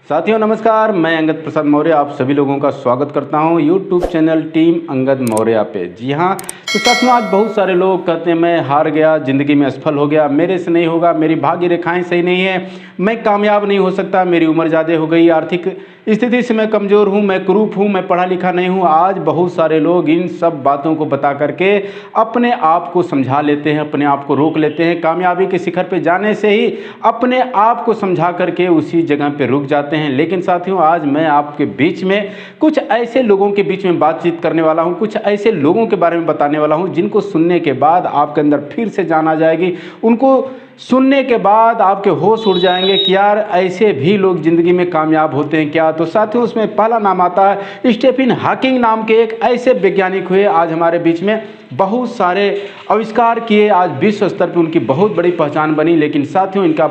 साथियों नमस्कार, मैं अंगद प्रसाद मौर्य आप सभी लोगों का स्वागत करता हूं YouTube channel team Angad Maurya पे। जी हां, तो साथियों आज बहुत सारे लोग कहते हैं मैं हार गया, ज़िंदगी में असफल हो गया, मेरे से नहीं होगा, मेरी भाग्य रेखाएं सही नहीं है, मैं कामयाब नहीं हो सकता, मेरी उम्र ज़्यादा हो गई, आर्थिक स्थिति से मैं कमज़ोर हूँ, मैं कुरूप हूँ, मैं पढ़ा लिखा नहीं हूँ। आज बहुत सारे लोग इन सब बातों को बता करके अपने आप को समझा लेते हैं, अपने आप को रोक लेते हैं। कामयाबी के शिखर पे जाने से ही अपने आप को समझा करके उसी जगह पे रुक जाते हैं। लेकिन साथियों आज मैं आपके बीच में कुछ ऐसे लोगों के बीच में बातचीत करने वाला हूं, कुछ ऐसे लोगों के बारे में बताने वाला हूं जिनको सुनने के बाद आपके अंदर फिर से जान आ जाएगी। उनको सुनने के बाद आपके होश उड़ जाएंगे कि यार ऐसे भी लोग जिंदगी में कामयाब होते हैं क्या। तो साथियों उसमें पहला नाम आता है स्टीफन हॉकिंग नाम के एक ऐसे वैज्ञानिक हुए आज हमारे बीच में, बहुत सारे आविष्कार किए, आज विश्व स्तर पर उनकी बहुत बड़ी पहचान बनी। लेकिन साथियों इनका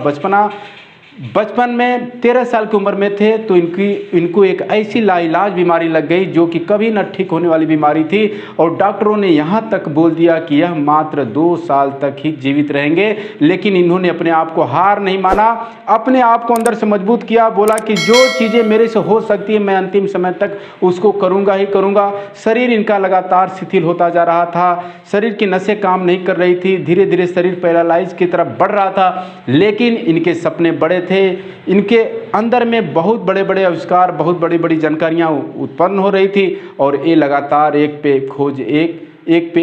बचपन में 13 साल की उम्र में थे तो इनको एक ऐसी लाइलाज बीमारी लग गई जो कि कभी न ठीक होने वाली बीमारी थी, और डॉक्टरों ने यहाँ तक बोल दिया कि यह मात्र 2 साल तक ही जीवित रहेंगे। लेकिन इन्होंने अपने आप को हार नहीं माना, अपने आप को अंदर से मजबूत किया, बोला कि जो चीज़ें मेरे से हो सकती है मैं अंतिम समय तक उसको करूँगा ही करूँगा। शरीर इनका लगातार शिथिल होता जा रहा था, शरीर की नसें काम नहीं कर रही थी, धीरे धीरे शरीर पैरालाइज की तरफ बढ़ रहा था। लेकिन इनके सपने बड़े थे, इनके अंदर में बहुत बड़े बड़े आविष्कार, बहुत बड़ी बड़ी जानकारियां उत्पन्न हो रही थी, और ये लगातार एक पे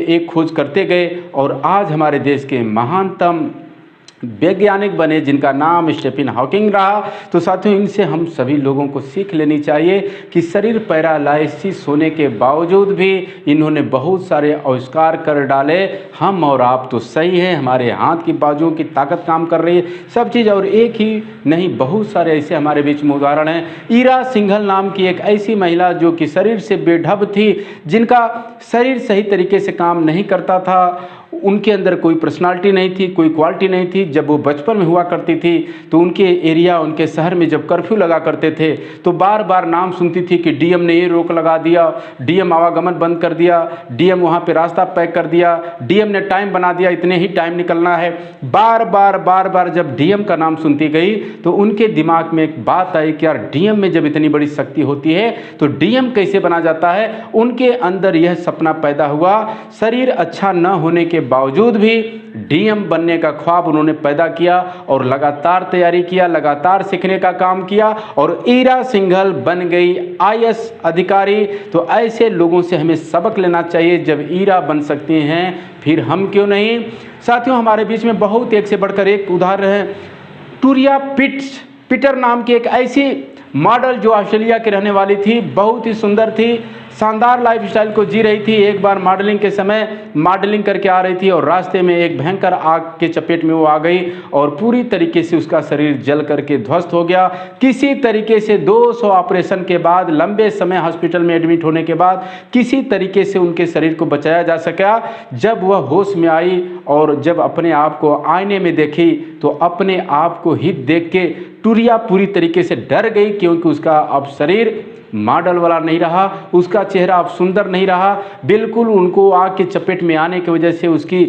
एक खोज करते गए, और आज हमारे देश के महानतम वैज्ञानिक बने जिनका नाम स्टीफन हॉकिंग रहा। तो साथियों इनसे हम सभी लोगों को सीख लेनी चाहिए कि शरीर पैरालाइसिस होने के बावजूद भी इन्होंने बहुत सारे आविष्कार कर डाले। हम और आप तो सही हैं, हमारे हाथ की बाजुओं की ताकत काम कर रही है, सब चीज़। और एक ही नहीं बहुत सारे ऐसे हमारे बीच में उदाहरण हैं। ईरा सिंघल नाम की एक ऐसी महिला जो कि शरीर से बेढब थी, जिनका शरीर सही तरीके से काम नहीं करता था, उनके अंदर कोई पर्सनालिटी नहीं थी, कोई क्वालिटी नहीं थी। जब वो बचपन में हुआ करती थी तो उनके एरिया, उनके शहर में जब कर्फ्यू लगा करते थे तो बार बार नाम सुनती थी कि डीएम ने ये रोक लगा दिया, डीएम आवागमन बंद कर दिया, डीएम वहाँ पे रास्ता पैक कर दिया, डीएम ने टाइम बना दिया, इतने ही टाइम निकलना है। बार बार जब डीएम का नाम सुनती गई तो उनके दिमाग में एक बात आई कि यार डीएम में जब इतनी बड़ी शक्ति होती है तो डीएम कैसे बना जाता है। उनके अंदर यह सपना पैदा हुआ, शरीर अच्छा न होने के बावजूद भी डीएम बनने का ख्वाब उन्होंने पैदा किया, और लगातार तैयारी किया, लगातार सीखने का काम किया, और ईरा सिंघल बन गई आईएएस अधिकारी। तो ऐसे लोगों से हमें सबक लेना चाहिए, जब ईरा बन सकते हैं फिर हम क्यों नहीं। साथियों हमारे बीच में बहुत एक से बढ़कर एक उदाहरण है। टूरिया पीटर नाम की एक ऐसी मॉडल जो ऑस्ट्रेलिया की रहने वाली थी, बहुत ही सुंदर थी, शानदार लाइफस्टाइल को जी रही थी। एक बार मॉडलिंग के समय मॉडलिंग करके आ रही थी और रास्ते में एक भयंकर आग के चपेट में वो आ गई, और पूरी तरीके से उसका शरीर जल करके ध्वस्त हो गया। किसी तरीके से 200 ऑपरेशन के बाद, लंबे समय हॉस्पिटल में एडमिट होने के बाद किसी तरीके से उनके शरीर को बचाया जा सका। जब वह होश में आई और जब अपने आप को आईने में देखी तो अपने आप को ही देख के टूरिया पूरी तरीके से डर गई, क्योंकि उसका अब शरीर मॉडल वाला नहीं रहा, उसका चेहरा अब सुंदर नहीं रहा, बिल्कुल उनको आग के चपेट में आने की वजह से उसकी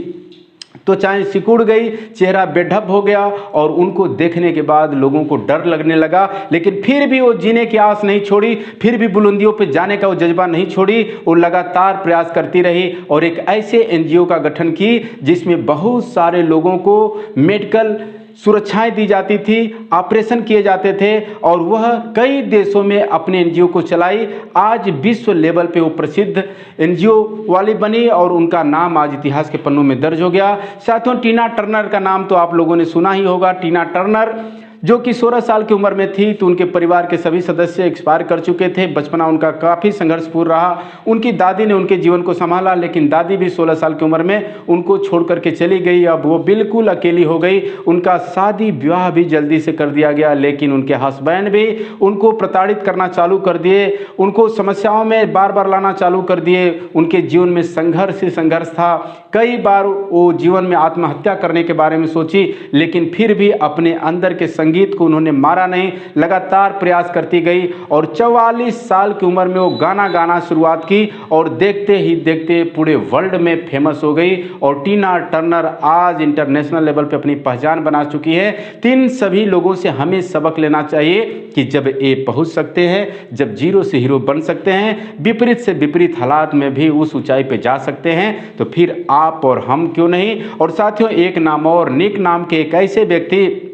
त्वचाएं सिकुड़ गई, चेहरा बेढब हो गया, और उनको देखने के बाद लोगों को डर लगने लगा। लेकिन फिर भी वो जीने की आस नहीं छोड़ी, फिर भी बुलंदियों पर जाने का वो जज्बा नहीं छोड़ी, वो लगातार प्रयास करती रही, और एक ऐसे एनजीओ का गठन की जिसमें बहुत सारे लोगों को मेडिकल सुरक्षाएं दी जाती थी, ऑपरेशन किए जाते थे, और वह कई देशों में अपने एनजीओ को चलाई। आज विश्व लेवल पे वो प्रसिद्ध एनजीओ वाली बनी, और उनका नाम आज इतिहास के पन्नों में दर्ज हो गया। साथियों टीना टर्नर का नाम तो आप लोगों ने सुना ही होगा। टीना टर्नर जो कि 16 साल की उम्र में थी तो उनके परिवार के सभी सदस्य एक्सपायर कर चुके थे। बचपना उनका काफ़ी संघर्षपूर्ण रहा। उनकी दादी ने उनके जीवन को संभाला, लेकिन दादी भी 16 साल की उम्र में उनको छोड़ करके चली गई। अब वो बिल्कुल अकेली हो गई। उनका शादी विवाह भी जल्दी से कर दिया गया, लेकिन उनके हस्बैंड भी उनको प्रताड़ित करना चालू कर दिए, उनको समस्याओं में बार बार लाना चालू कर दिए। उनके जीवन में संघर्ष ही संघर्ष था। कई बार वो जीवन में आत्महत्या करने के बारे में सोची, लेकिन फिर भी अपने अंदर के संगीत को उन्होंने मारा नहीं, लगातार प्रयास करती गई और 44 साल की उम्र में वो गाना गाना शुरुआत की और देखते ही देखते पूरे वर्ल्ड में फेमस हो गई। और टीना टर्नर आज इंटरनेशनल लेवल पे अपनी पहचान बना चुकी है। तो इन सभी लोगों से हमें सबक लेना चाहिए कि जब ए पहुंच सकते हैं, जब जीरो से हीरो बन सकते हैं, विपरीत से विपरीत हालात में भी उस ऊंचाई पे जा सकते हैं, तो फिर आप और हम क्यों नहीं। और साथियों, एक नाम और, निक नाम के एक ऐसे व्यक्ति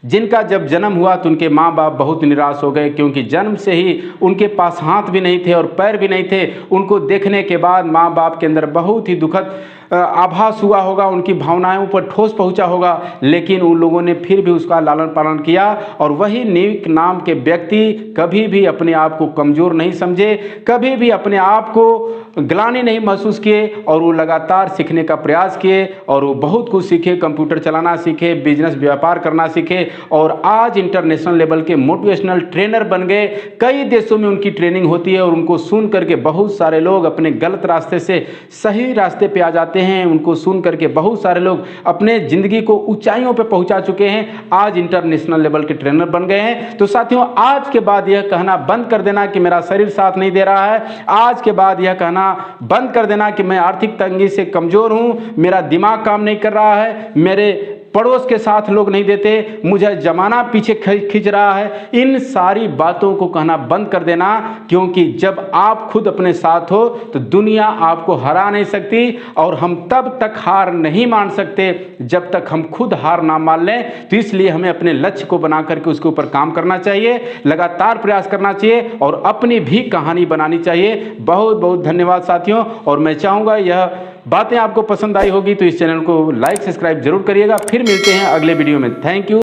जिनका जब जन्म हुआ तो उनके माँ बाप बहुत निराश हो गए, क्योंकि जन्म से ही उनके पास हाथ भी नहीं थे और पैर भी नहीं थे। उनको देखने के बाद माँ बाप के अंदर बहुत ही दुखद आभास हुआ होगा, उनकी भावनाओं पर ठोस पहुंचा होगा, लेकिन उन लोगों ने फिर भी उसका लालन पालन किया। और वही निक नाम के व्यक्ति कभी भी अपने आप को कमज़ोर नहीं समझे, कभी भी अपने आप को ग्लानि नहीं महसूस किए और वो लगातार सीखने का प्रयास किए और वो बहुत कुछ सीखे, कंप्यूटर चलाना सीखे, बिजनेस व्यापार करना सीखे और आज इंटरनेशनल लेवल के मोटिवेशनल ट्रेनर बन गए। कई देशों में उनकी ट्रेनिंग होती है और उनको सुन करके बहुत सारे लोग अपने गलत रास्ते से सही रास्ते पे आ जाते हैं। उनको सुन करके बहुत सारे लोग अपने ज़िंदगी को ऊंचाइयों पे पहुंचा चुके हैं, आज इंटरनेशनल लेवल के ट्रेनर बन गए हैं। तो साथियों, आज के बाद यह कहना बंद कर देना कि मेरा शरीर साथ नहीं दे रहा है, आज के बाद यह कहना बंद कर देना कि मैं आर्थिक तंगी से कमज़ोर हूँ, मेरा दिमाग काम नहीं कर रहा है, मेरे पड़ोस के साथ लोग नहीं देते, मुझे जमाना पीछे खींच रहा है, इन सारी बातों को कहना बंद कर देना। क्योंकि जब आप खुद अपने साथ हो तो दुनिया आपको हरा नहीं सकती और हम तब तक हार नहीं मान सकते जब तक हम खुद हार ना मान लें। तो इसलिए हमें अपने लक्ष्य को बना करके उसके ऊपर काम करना चाहिए, लगातार प्रयास करना चाहिए और अपनी भी कहानी बनानी चाहिए। बहुत बहुत धन्यवाद साथियों, और मैं चाहूँगा यह बातें आपको पसंद आई होगी तो इस चैनल को लाइक सब्सक्राइब जरूर करिएगा। फिर मिलते हैं अगले वीडियो में। Thank you.